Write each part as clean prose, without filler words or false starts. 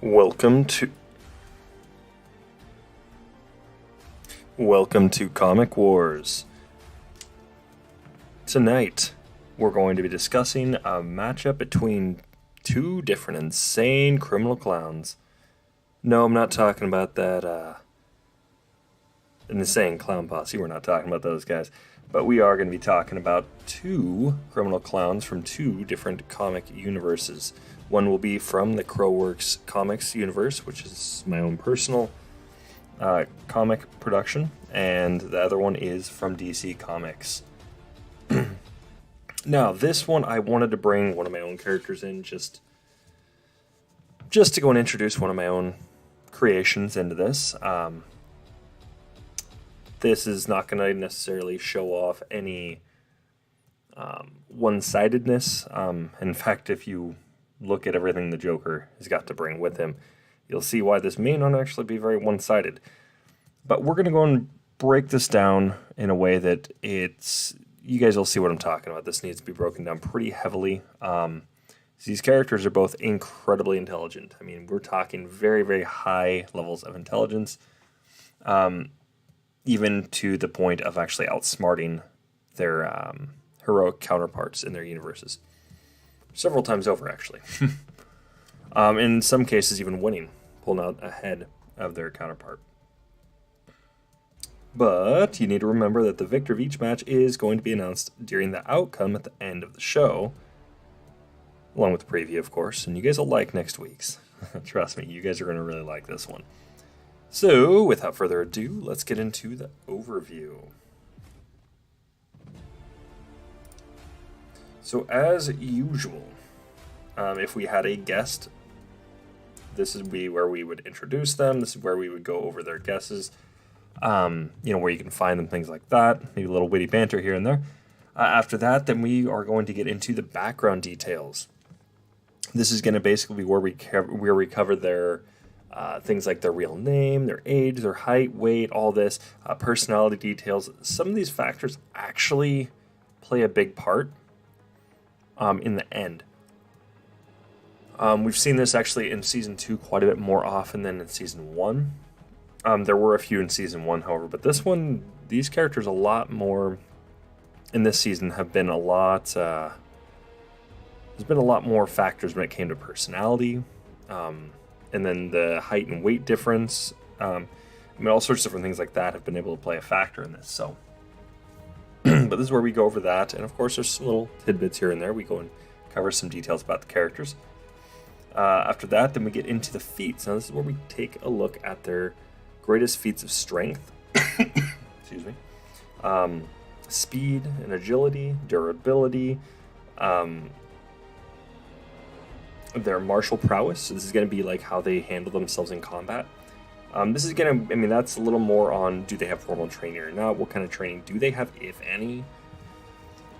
Welcome to Comic Wars. Tonight, we're going to be discussing a matchup between two different insane criminal clowns. No, I'm not talking about that insane clown posse. We're not talking about those guys. But we are going to be talking about two criminal clowns from two different comic universes. One will be from the Crowworks Comics universe, which is my own personal comic production, and the other one is from DC Comics. Now, this one I wanted to bring one of my own characters in just to go and introduce one of my own creations into this. This is not going to necessarily show off any one-sidedness. In fact, if you look at everything the Joker has got to bring with him, you'll see why this may not actually be very one-sided. But we're going to go and break this down in a way that you guys will see what I'm talking about. This needs to be broken down pretty heavily. These characters are both incredibly intelligent. I mean, we're talking very, very high levels of intelligence, even to the point of actually outsmarting their heroic counterparts in their universes. Several times over, actually. In some cases, even winning, pulling out ahead of their counterpart. But you need to remember that the victor of each match is going to be announced during the outcome at the end of the show, along with the preview, of course. And you guys will like next week's. Trust me, you guys are going to really like this one. So, without further ado, let's get into the overview. So, as usual, if we had a guest, this would be where we would introduce them. This is where we would go over their guesses, where you can find them, things like that. Maybe a little witty banter here and there. After that, then we are going to get into the background details. This is going to basically be where we cover their things like their real name, their age, their height, weight, all this, personality details. Some of these factors actually play a big part in the end. We've seen this actually in Season 2 quite a bit more often than in Season 1. There were a few in Season 1, however, but this one, these characters a lot more in this season have been a lot, there's been a lot more factors when it came to personality, and then the height and weight difference. All sorts of different things like that have been able to play a factor in this, so. But this is where we go over that, and of course there's some little tidbits here and there. We go and cover some details about the characters. After that, then we get into the feats. Now this is where we take a look at their greatest feats of strength, excuse me, speed and agility, durability, their martial prowess. So this is going to be like how they handle themselves in combat. This is going to, that's a little more on, do they have formal training or not? What kind of training do they have, if any?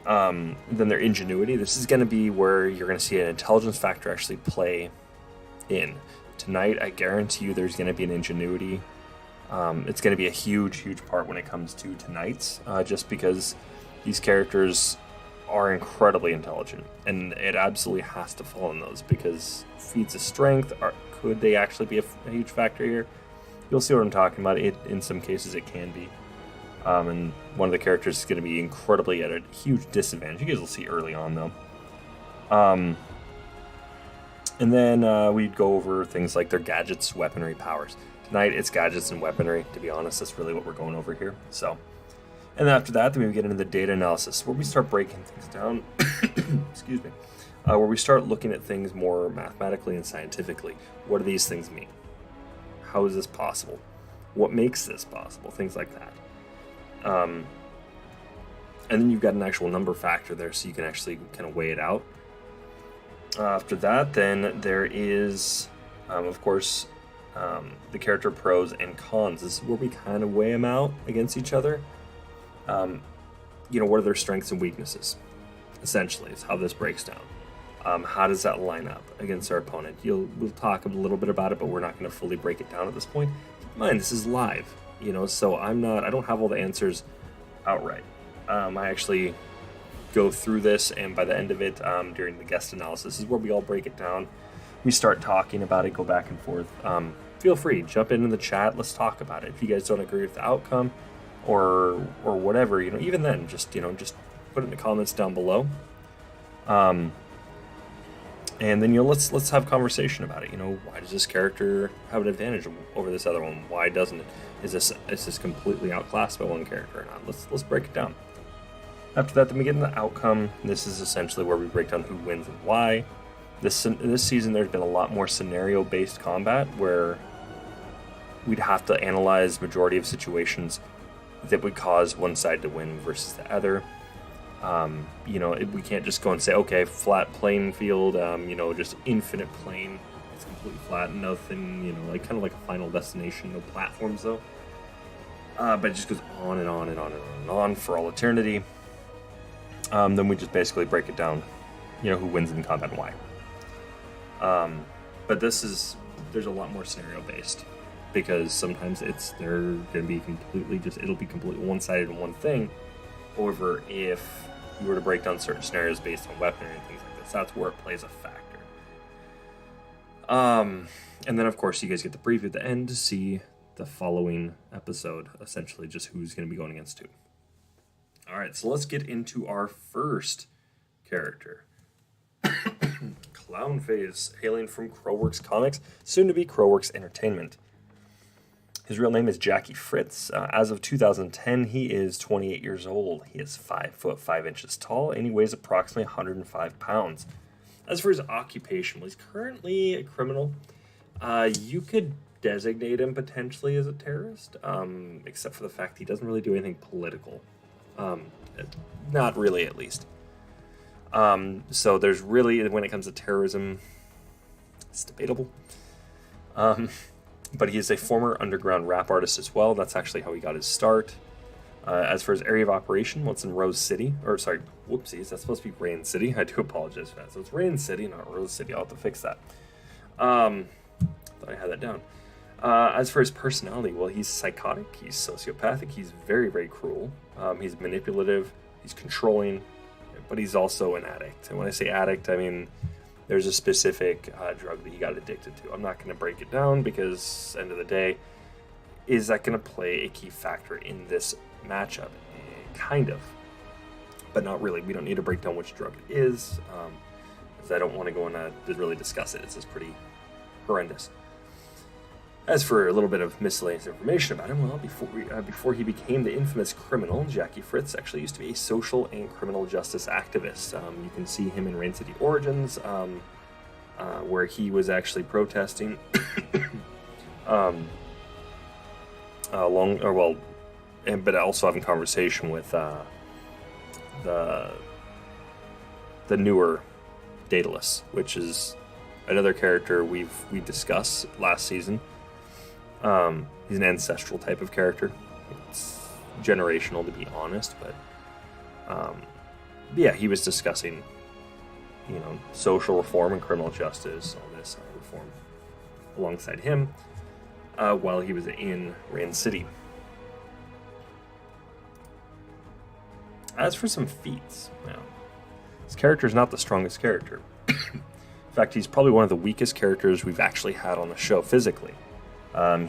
Then their ingenuity. This is going to be where you're going to see an intelligence factor actually play in. Tonight, I guarantee you there's going to be an ingenuity. It's going to be a huge, huge part when it comes to tonight's, just because these characters are incredibly intelligent, and it absolutely has to fall in those, because feats of strength, could they actually be a huge factor here? You'll see what I'm talking about. In some cases, it can be. And one of the characters is going to be incredibly at a huge disadvantage. You guys will see early on, though. And then we'd go over things like their gadgets, weaponry, powers. Tonight, it's gadgets and weaponry. To be honest, that's really what we're going over here. So, and then after that, then we get into the data analysis, where we start breaking things down. Excuse me. Where we start looking at things more mathematically and scientifically. What do these things mean? How is this possible? What makes this possible? Things like that. And then you've got an actual number factor there, so you can actually kind of weigh it out. After that, then there is, of course, the character pros and cons. This is where we kind of weigh them out against each other. What are their strengths and weaknesses? Essentially, is how this breaks down. How does that line up against our opponent? We'll talk a little bit about it, but we're not going to fully break it down at this point. Keep in mind, this is live, so I don't have all the answers outright. I actually go through this, and by the end of it, during the guest analysis, is where we all break it down we start talking about it, go back and forth, feel free, jump into the chat. Let's talk about it. If you guys don't agree with the outcome or whatever, even then, just put it in the comments down below. And then let's have a conversation about it. Why does this character have an advantage over this other one? Why doesn't it? Is this completely outclassed by one character or not? Let's break it down. After that, then we get into the outcome. This is essentially where we break down who wins and why. This season, there's been a lot more scenario-based combat where we'd have to analyze majority of situations that would cause one side to win versus the other. We can't just go and say, okay, flat playing field, just infinite plane. It's completely flat, nothing, kind of like a Final Destination, no platforms though. But it just goes on and on and on and on and on for all eternity. Then we just basically break it down, who wins in combat and why. But there's a lot more scenario based because sometimes they're going to be it'll be completely one-sided in one thing. However, if you were to break down certain scenarios based on weaponry and things like this, that's where it plays a factor. And then of course you guys get the preview at the end to see the following episode, essentially just who's going to be going against who. Alright, so let's get into our first character. Clownface, hailing from Crowworks Comics, soon to be Crowworks Entertainment. His real name is Jackie Fritz. As of 2010, he is 28 years old. He is 5 foot 5 inches tall, and he weighs approximately 105 pounds. As for his occupation, well, he's currently a criminal. You could designate him potentially as a terrorist, except for the fact he doesn't really do anything political. Not really, at least. So there's really, when it comes to terrorism, it's debatable. But he is a former underground rap artist as well. That's actually how he got his start. As for his area of operation, well, it's in Rose City. Or, sorry, whoopsies, that's supposed to be Rain City. I do apologize for that. So it's Rain City, not Rose City. I'll have to fix that. Thought I had that down. As for his personality, well, he's psychotic. He's sociopathic. He's very, very cruel. He's manipulative. He's controlling. But he's also an addict. And when I say addict, I mean there's a specific drug that he got addicted to. I'm not going to break it down because, end of the day, is that going to play a key factor in this matchup? Kind of. But not really. We don't need to break down which drug it is, because I don't want to go and really discuss it. It's just pretty horrendous. As for a little bit of miscellaneous information about him, well, before he became the infamous criminal, Jackie Fritz actually used to be a social and criminal justice activist. You can see him in Rain City Origins, where he was actually protesting but also having conversation with the newer Daedalus, which is another character we discussed last season. He's an ancestral type of character. It's generational, to be honest, but yeah, he was discussing, social reform and criminal justice, all this reform alongside him while he was in Rain City. As for some feats, his character is not the strongest character. In fact, he's probably one of the weakest characters we've actually had on the show physically.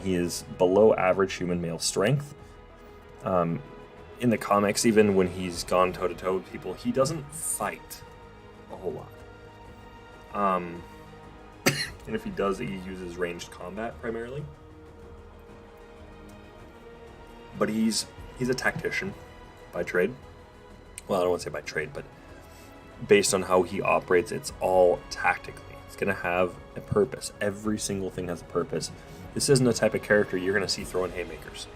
He is below average human male strength. In the comics, even when he's gone toe-to-toe with people, he doesn't fight a whole lot. And if he does, he uses ranged combat primarily. But he's a tactician by trade. Well, I don't want to say by trade, but based on how he operates, it's all tactically. It's going to have a purpose. Every single thing has a purpose. This isn't the type of character you're going to see throwing haymakers.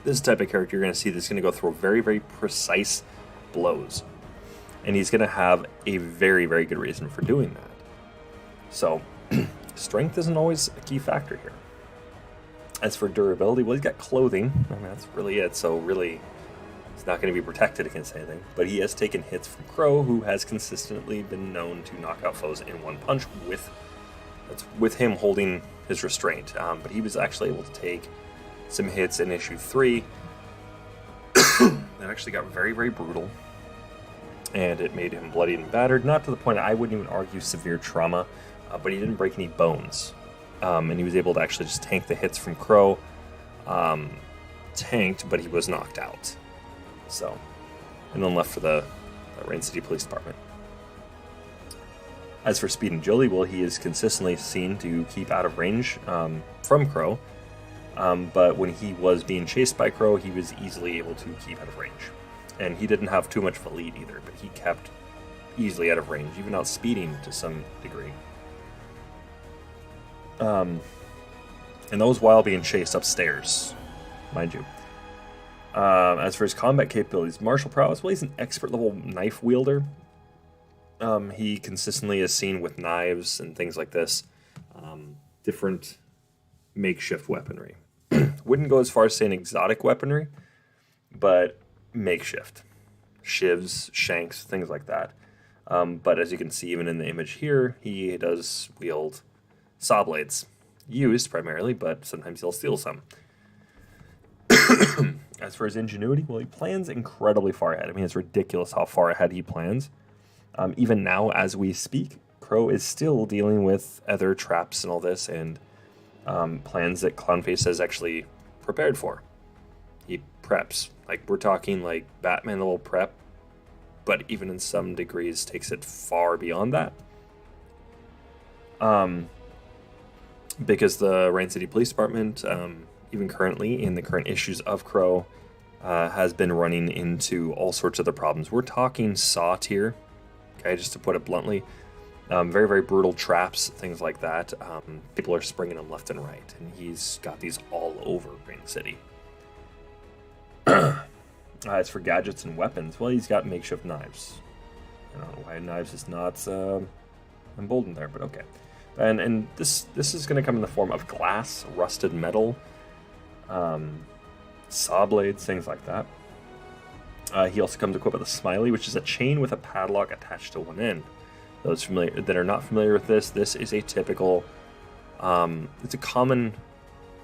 This is the type of character you're going to see that's going to go through very, very precise blows. And he's going to have a very, very good reason for doing that. So, strength isn't always a key factor here. As for durability, well, he's got clothing. I mean, that's really it. So, really, he's not going to be protected against anything. But he has taken hits from Crow, who has consistently been known to knock out foes in one punch with him holding his restraint. But he was actually able to take some hits in issue 3 that actually got very, very brutal. And it made him bloodied and battered. Not to the point I wouldn't even argue severe trauma, but he didn't break any bones. And he was able to actually just tank the hits from Crow. Tanked, but he was knocked out. So, and then left for the Rain City Police Department. As for speed and agility, well, he is consistently seen to keep out of range from Crow. But when he was being chased by Crow, he was easily able to keep out of range. And he didn't have too much of a lead either, but he kept easily out of range, even outspeeding to some degree. And that was while being chased upstairs, mind you. As for his combat capabilities, martial prowess, well, he's an expert level knife wielder. He consistently is seen with knives and things like this. Different makeshift weaponry. Wouldn't go as far as saying exotic weaponry, but makeshift. Shivs, shanks, things like that. But as you can see, even in the image here, he does wield saw blades. Used primarily, but sometimes he'll steal some. As for his ingenuity, well, he plans incredibly far ahead. I mean, it's ridiculous how far ahead he plans. Even now, as we speak, Crow is still dealing with other traps and all this, and plans that Clownface has actually prepared for. He preps. Like, we're talking like Batman level prep, but even in some degrees takes it far beyond that. Because the Rain City Police Department, even currently in the current issues of Crow, has been running into all sorts of other problems. We're talking Saw tier, okay, just to put it bluntly. Very, very brutal traps, things like that. People are springing him left and right, and he's got these all over Rain City. As for gadgets and weapons, well, he's got makeshift knives. I don't know why knives is not emboldened there, but okay. And this is going to come in the form of glass, rusted metal, saw blades, things like that. He also comes equipped with a smiley, which is a chain with a padlock attached to one end. Those familiar that are not familiar with this is a typical, it's a common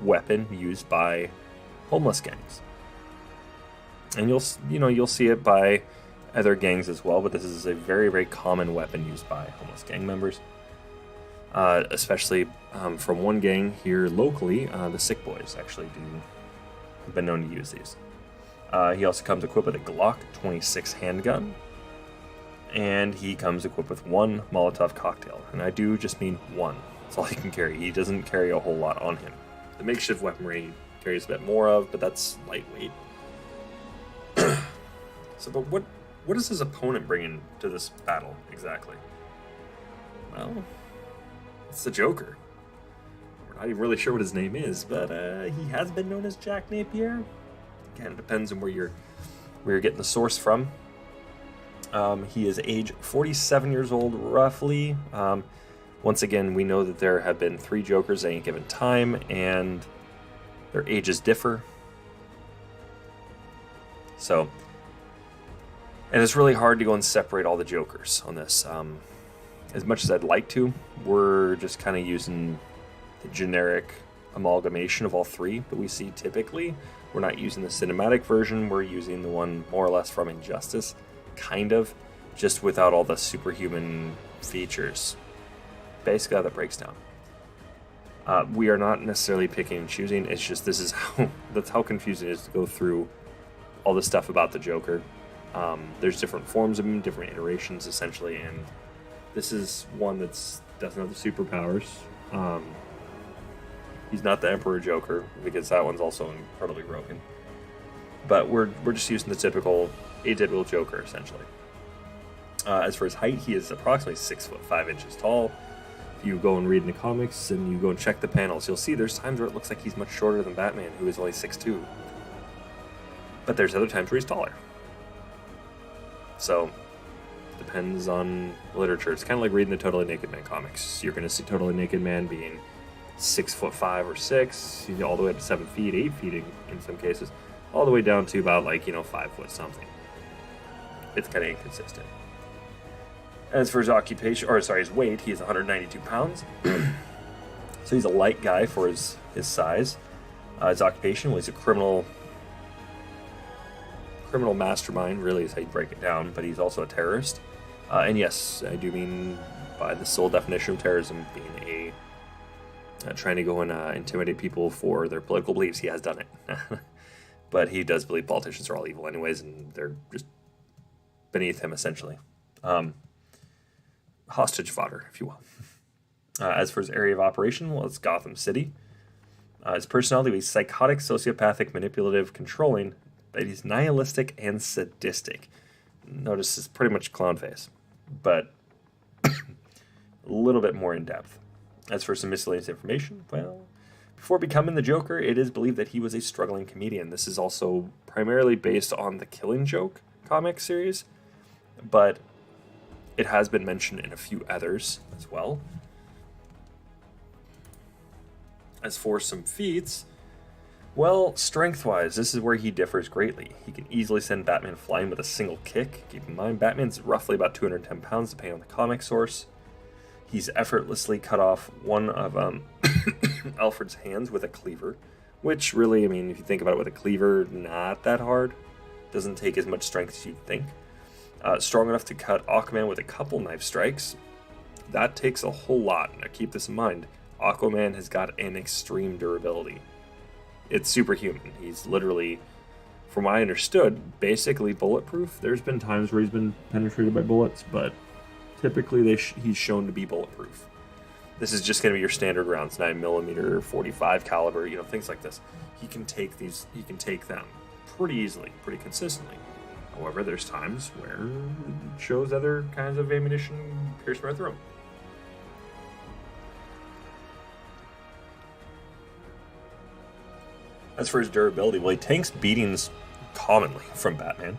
weapon used by homeless gangs. And you'll see it by other gangs as well, but this is a very, very common weapon used by homeless gang members. Especially from one gang here locally, the Sick Boys actually have been known to use these. He also comes equipped with a Glock 26 handgun, and he comes equipped with one Molotov cocktail, and I do just mean one. That's all he can carry. He doesn't carry a whole lot on him. The makeshift weaponry he carries a bit more of, but that's lightweight. But what is his opponent bringing to this battle exactly? Well, it's the Joker. We're not even really sure what his name is, but he has been known as Jack Napier. Again, it depends on where you're getting the source from. He is age 47 years old, roughly. Once again, we know that there have been 3 Jokers at any given time, and their ages differ. So, and it's really hard to go and separate all the Jokers on this. As much as I'd like to, we're just kind of using the generic amalgamation of all 3 that we see typically. We're not using the cinematic version, we're using the one more or less from Injustice, kind of, just without all the superhuman features. Basically how that breaks down. We are not necessarily picking and choosing, it's just that's how confusing it is to go through all the stuff about the Joker. There's different forms of him, different iterations essentially, and this is one that doesn't have the superpowers. He's not the Emperor Joker, because that one's also incredibly broken. But we're just using the atypical Joker, essentially. As for his height, he is approximately 6'5" tall. If you go and read in the comics and you go and check the panels, you'll see there's times where it looks like he's much shorter than Batman, who is only 6'2". But there's other times where he's taller. So, depends on literature. It's kind of like reading the Totally Naked Man comics. You're going to see Totally Naked Man being 6'5" or 6", all the way up to 7 feet, 8 feet in some cases, all the way down to about 5 foot something. It's kind of inconsistent. As for his his weight, he's 192 pounds. So he's a light guy for his size. His occupation, well, he's a criminal mastermind, really is how you break it down, but he's also a terrorist. And yes, I do mean by the sole definition of terrorism being trying to go and intimidate people for their political beliefs. He has done it. But he does believe politicians are all evil anyways, and they're just beneath him, essentially. Hostage fodder, if you will. As for his area of operation, well, it's Gotham City. His personality is psychotic, sociopathic, manipulative, controlling, but he's nihilistic and sadistic. Notice it's pretty much Clownface, but a little bit more in depth. As for some miscellaneous information, well, before becoming the Joker, it is believed that he was a struggling comedian. This is also primarily based on the Killing Joke comic series, but it has been mentioned in a few others as well. As for some feats, well, strength-wise, this is where he differs greatly. He can easily send Batman flying with a single kick. Keep in mind, Batman's roughly about 210 pounds, depending on the comic source. He's effortlessly cut off one of Alfred's hands with a cleaver, which really, I mean, if you think about it with a cleaver, not that hard. Doesn't take as much strength as you'd think. Strong enough to cut Aquaman with a couple knife strikes. That takes a whole lot. Now keep this in mind. Aquaman has got an extreme durability. It's superhuman. He's literally, from what I understood, basically bulletproof. There's been times where he's been penetrated by bullets, but typically he's shown to be bulletproof. This is just going to be your standard rounds, 9mm, 45 caliber, things like this. He can take them pretty easily, pretty consistently. However, there's times where it shows other kinds of ammunition pierce right through him. As for his durability, well, he tanks beatings commonly from Batman.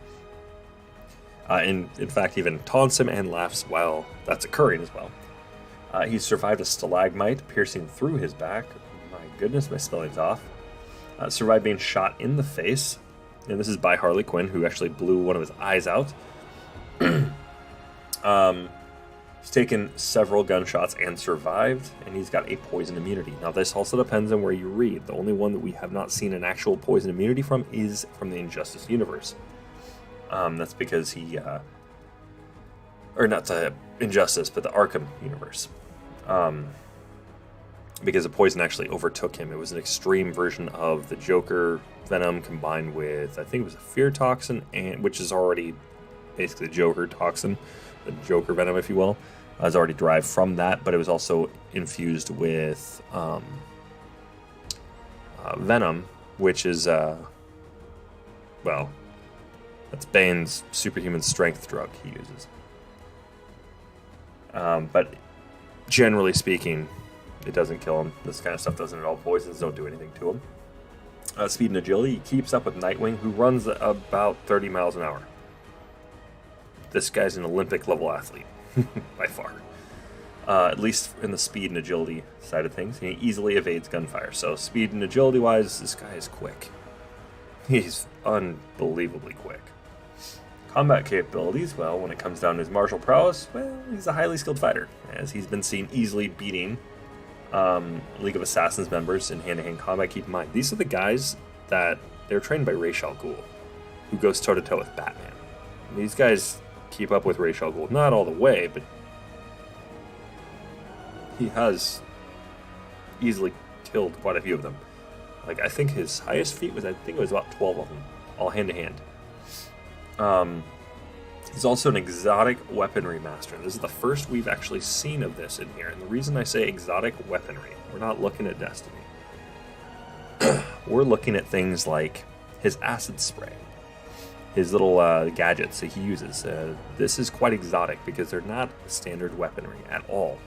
In fact, even taunts him and laughs while that's occurring as well. He's survived a stalagmite piercing through his back. My goodness, my spelling's off. Survived being shot in the face. And this is by Harley Quinn, who actually blew one of his eyes out. He's taken several gunshots and survived, and he's got a poison immunity. Now, this also depends on where you read. The only one that we have not seen an actual poison immunity from is from the Injustice universe. That's because he... or not the Injustice, but the Arkham universe. Because the poison actually overtook him. It was an extreme version of the Joker venom combined with, I think it was a fear toxin, which is already basically the Joker toxin, the Joker venom, if you will. Is already derived from that, but it was also infused with venom, which is, well, that's Bane's superhuman strength drug he uses. But generally speaking, it doesn't kill him. This kind of stuff doesn't at all. Poisons don't do anything to him. Speed and agility, he keeps up with Nightwing, who runs about 30 miles an hour. This guy's an Olympic-level athlete, by far. At least in the speed and agility side of things. He easily evades gunfire. So speed and agility-wise, this guy is quick. He's unbelievably quick. Combat capabilities, well, when it comes down to his martial prowess, well, he's a highly skilled fighter, as he's been seen easily beating League of Assassins members in hand-to-hand combat. Keep in mind, these are the guys that they're trained by Ra's al Ghul, who goes toe-to-toe with Batman. And these guys keep up with Ra's al Ghul, not all the way, but he has easily killed quite a few of them. Like, I think his highest feat was, it was about 12 of them, all hand-to-hand. He's also an exotic weaponry master. This is the first we've actually seen of this in here. And the reason I say exotic weaponry, we're not looking at Destiny. We're looking at things like his acid spray, his little gadgets that he uses. This is quite exotic because they're not standard weaponry at all.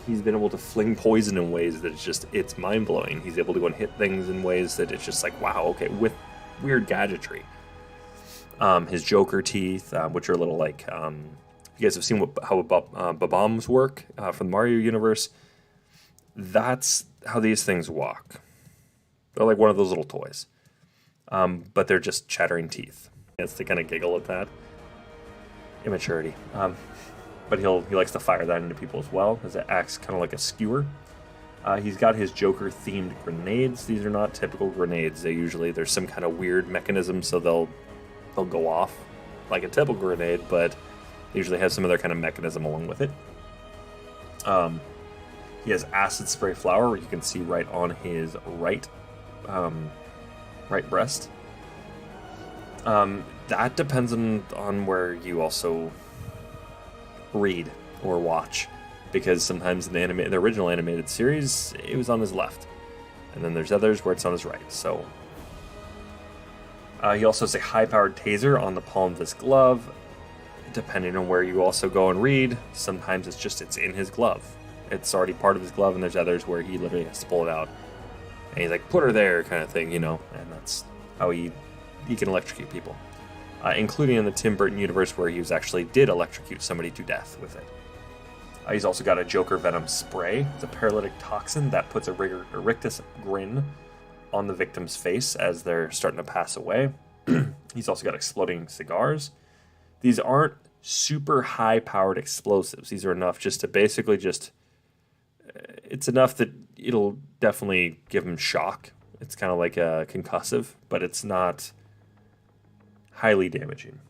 He's been able to fling poison in ways that it's mind-blowing. He's able to go and hit things in ways that it's just like, wow, okay, with weird gadgetry. His Joker teeth, which are a little like, you guys have seen how bombs work from the Mario universe. That's how these things walk. They're like one of those little toys. But they're just chattering teeth. It's to kind of giggle at that. Immaturity. But he likes to fire that into people as well, as it acts kind of like a skewer. He's got his Joker-themed grenades. These are not typical grenades. There's some kind of weird mechanism, so they'll go off like a typical grenade, but They usually have some other kind of mechanism along with it. He has acid spray flower, where you can see right on his right breast. That depends on where you also read or watch, because sometimes in the original animated series, it was on his left, and then there's others where it's on his right. So he also has a high-powered taser on the palm of his glove. Depending on where you also go and read, sometimes it's in his glove. It's already part of his glove, and there's others where he literally has to pull it out. And he's like, put her there, kind of thing, and that's how he can electrocute people. Including in the Tim Burton universe, where he did electrocute somebody to death with it. He's also got a Joker Venom spray. It's a paralytic toxin that puts a rictus grin on the victim's face as they're starting to pass away. He's also got exploding cigars. These aren't super high-powered explosives. These are enough just to basically it's enough that it'll definitely give him shock. It's kind of like a concussive, but it's not highly damaging.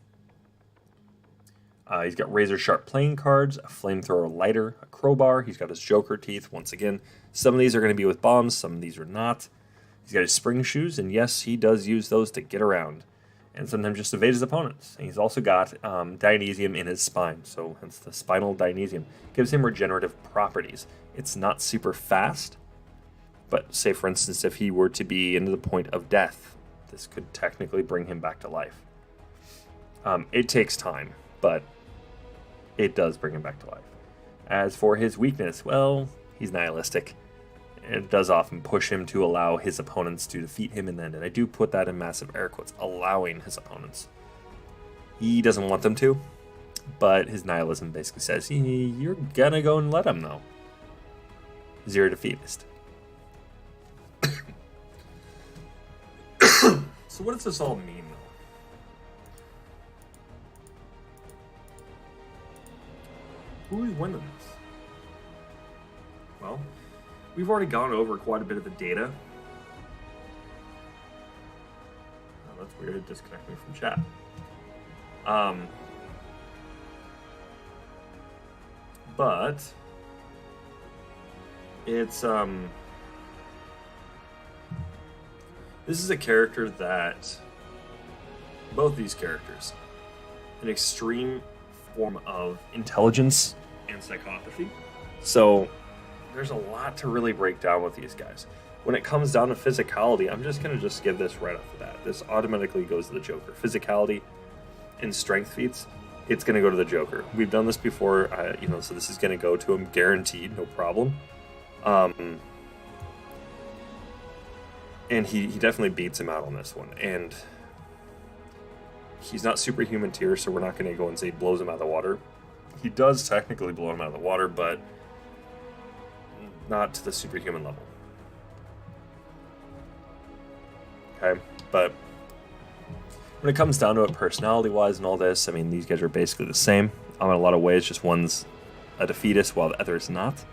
He's got razor-sharp playing cards, a flamethrower lighter, a crowbar. He's got his Joker teeth. Once again, some of these are going to be with bombs, some of these are not. He's got his spring shoes, and yes, he does use those to get around, and sometimes just evade his opponents. And he's also got Dionysium in his spine, so hence the spinal Dionysium. Gives him regenerative properties. It's not super fast, but say, for instance, if he were to be into the point of death, this could technically bring him back to life. It takes time, but it does bring him back to life. As for his weakness, well, he's nihilistic. It does often push him to allow his opponents to defeat him in the end, and I do put that in massive air quotes, allowing his opponents. He doesn't want them to, but his nihilism basically says, you're gonna go and let him, though. Zero defeatist. So what does this all mean, though? Who's winning this? Well, we've already gone over quite a bit of the data. Oh, that's weird, it disconnected me from chat. But it's this is a character that both these characters, an extreme form of intelligence and psychopathy. So there's a lot to really break down with these guys. When it comes down to physicality, I'm just going to give this right off the bat. This automatically goes to the Joker. Physicality and strength feats, it's going to go to the Joker. We've done this before, so this is going to go to him guaranteed, no problem. And he definitely beats him out on this one. And he's not superhuman tier, so we're not going to go and say blows him out of the water. He does technically blow him out of the water, but not to the superhuman level. Okay, but when it comes down to it, personality-wise and all this, I mean, these guys are basically the same in a lot of ways. Just one's a defeatist while the other is not.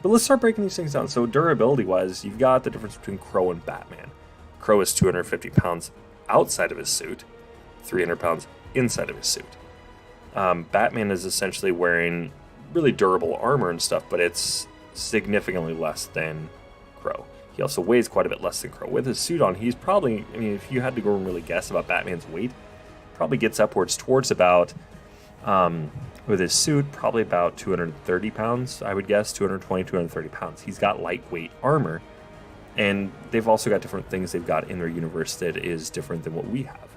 But let's start breaking these things down. So durability-wise, you've got the difference between Crow and Batman. Crow is 250 pounds outside of his suit, 300 pounds inside of his suit. Batman is essentially wearing really durable armor and stuff, but it's significantly less than Crow. He also weighs quite a bit less than Crow. With his suit on, he's probably, if you had to go and really guess about Batman's weight, probably gets upwards towards about, with his suit, probably about 230 pounds, I would guess, 220, 230 pounds. He's got lightweight armor, and they've also got different things they've got in their universe that is different than what we have.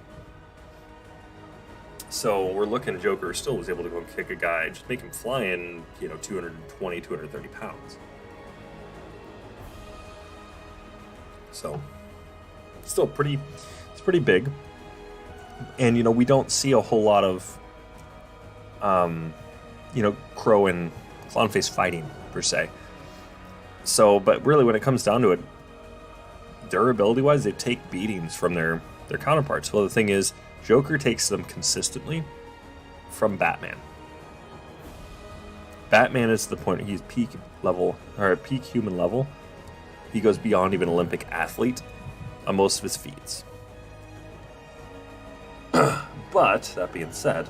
So we're looking, Joker still was able to go and kick a guy, just make him fly in, 220, 230 pounds. So, still it's pretty big. And, we don't see a whole lot of, Crow and Clownface fighting, per se. So, but really when it comes down to it, durability-wise, they take beatings from their counterparts. Well, the thing is, Joker takes them consistently from Batman. Batman is the point he's peak level, or peak human level. He goes beyond even Olympic athlete on most of his feats. But, that being said,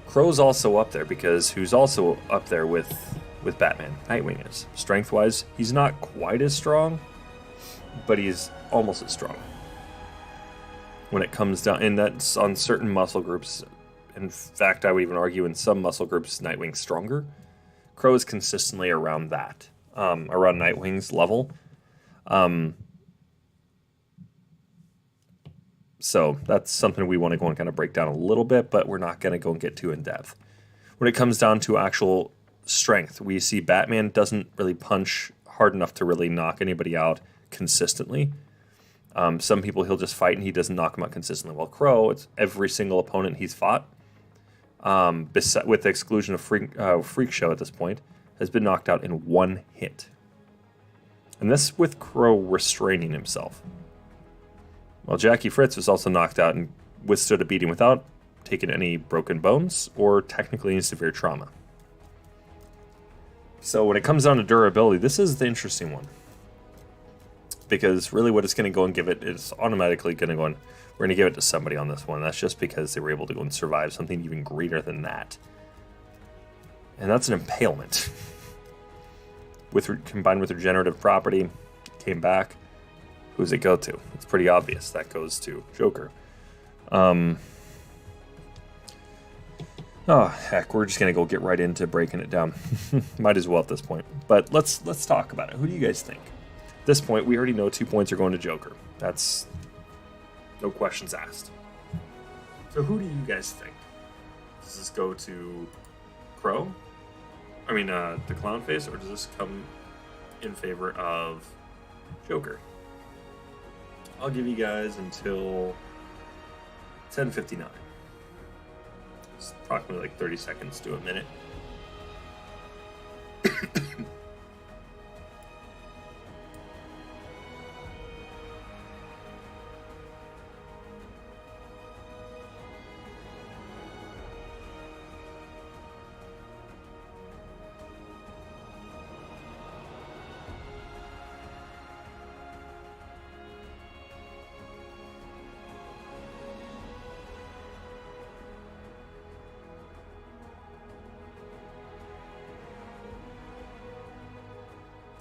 Crow's also up there because who's also up there with Batman? Nightwing is. Strength-wise, he's not quite as strong, but he's almost as strong. When it comes down, and that's on certain muscle groups. In fact, I would even argue in some muscle groups, Nightwing's stronger. Crow is consistently around that, around Nightwing's level. So that's something we want to go and kind of break down a little bit, but we're not going to go and get too in depth. When it comes down to actual strength, we see Batman doesn't really punch hard enough to really knock anybody out consistently. Some people he'll just fight and he doesn't knock them out consistently. While Crow, it's every single opponent he's fought, with the exclusion of Freak Show at this point, has been knocked out in one hit. And this with Crow restraining himself. While Jackie Fritz was also knocked out and withstood a beating without taking any broken bones or technically any severe trauma. So when it comes down to durability, this is the interesting one. Because really what it's going to go and give it is automatically going to go and we're going to give it to somebody on this one. That's just because they were able to go and survive something even greater than that. And that's an impalement. Combined with regenerative property, came back. Who's it go to? It's pretty obvious. That goes to Joker. Oh, heck, we're just going to go get right into breaking it down. Might as well at this point. But let's talk about it. Who do you guys think? At this point, we already know 2 points are going to Joker. That's no questions asked. So who do you guys think? Does this go to Crow? I mean, the Clownface, or does this come in favor of Joker? I'll give you guys until 10:59. It's approximately like 30 seconds to a minute.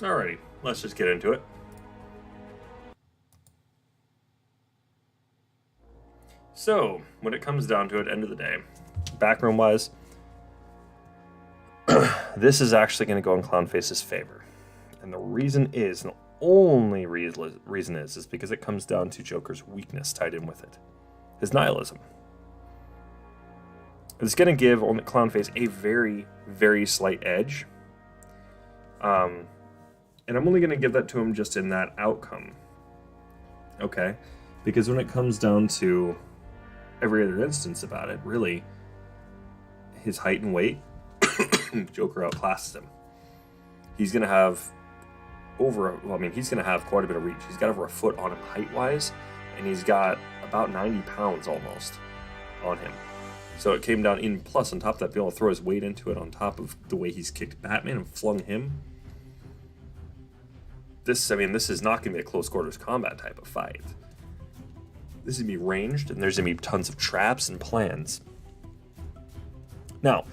Alrighty, let's just get into it. So, when it comes down to it, end of the day, background-wise, this is actually going to go in Clownface's favor. And the reason is, and the only reason is because it comes down to Joker's weakness tied in with it. His nihilism. It's going to give Clownface a very, very slight edge. And I'm only going to give that to him just in that outcome. Okay? Because when it comes down to every other instance about it, really, his height and weight, Joker outclasses him. He's going to have he's going to have quite a bit of reach. He's got over a foot on him height-wise, and he's got about 90 pounds almost on him. So it came down in plus on top of that, being able to throw his weight into it on top of the way he's kicked Batman and flung him. This is not going to be a close quarters combat type of fight. This is going to be ranged, and there's going to be tons of traps and plans. Now,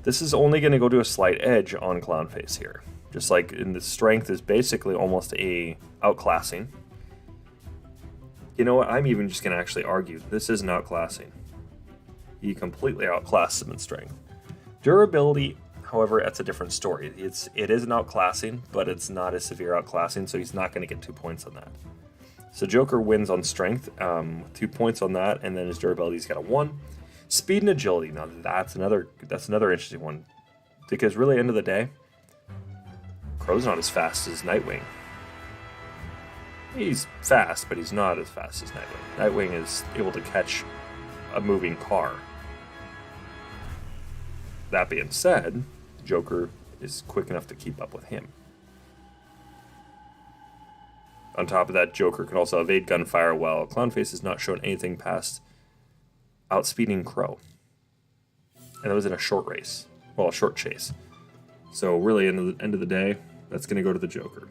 this is only going to go to a slight edge on Clownface here. Just like in the strength is basically almost a outclassing. You know what? I'm even just going to actually argue this isn't outclassing. He completely outclassed him in strength. Durability, however, that's a different story. It is an outclassing, but it's not a severe outclassing, so he's not going to get 2 points on that. So Joker wins on strength, 2 points on that, and then his durability's got a 1. Speed and agility, now that's another interesting one, because really, end of the day, Crow's not as fast as Nightwing. He's fast, but he's not as fast as Nightwing. Nightwing is able to catch a moving car. That being said, Joker is quick enough to keep up with him. On top of that, Joker can also evade gunfire, while Clownface has not shown anything past outspeeding Crow. And that was in a short race. Well, a short chase. So really, at the end of the day, that's going to go to the Joker.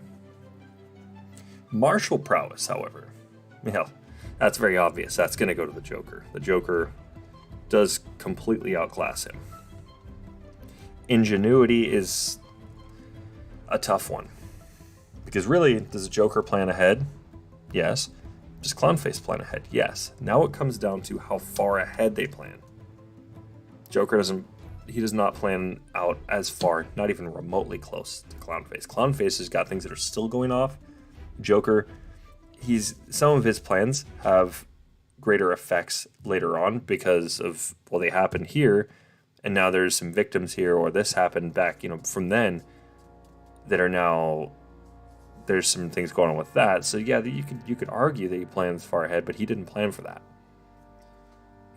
Martial prowess, however. Yeah, That's very obvious. That's going to go to the Joker. The Joker does completely outclass him. Ingenuity is a tough one. Because really, does the Joker plan ahead? Yes. Does Clownface plan ahead? Yes. Now it comes down to how far ahead they plan. Joker does not plan out as far, not even remotely close to Clownface. Clownface has got things that are still going off. Joker, some of his plans have greater effects later on because of, well, they happened here, and now there's some victims here, or this happened back, from then, that are now, there's some things going on with that. So yeah, you could argue that he plans far ahead, but he didn't plan for that.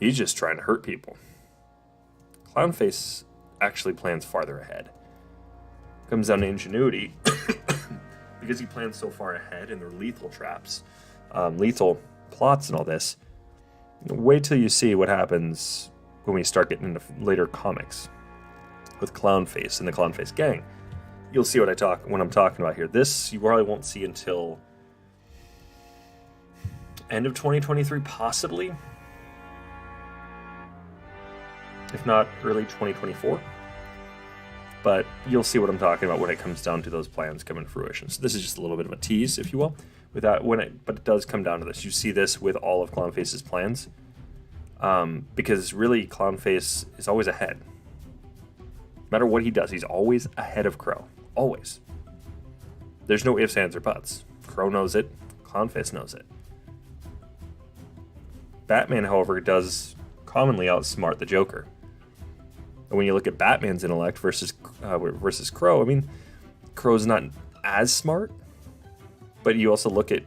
He's just trying to hurt people. Clownface actually plans farther ahead. Comes down to ingenuity, because he plans so far ahead, and they're lethal traps, lethal plots and all this. Wait till you see what happens when we start getting into later comics with Clownface and the Clownface gang. You'll see what I'm talking about here. This you probably won't see until end of 2023, possibly. If not early 2024. But you'll see what I'm talking about when it comes down to those plans coming to fruition. So this is just a little bit of a tease, if you will. But it does come down to this. You see this with all of Clownface's plans. Because really, Clownface is always ahead. No matter what he does, he's always ahead of Crow. Always. There's no ifs, ands, or buts. Crow knows it. Clownface knows it. Batman, however, does commonly outsmart the Joker. And when you look at Batman's intellect versus Crow, Crow's not as smart. But you also look at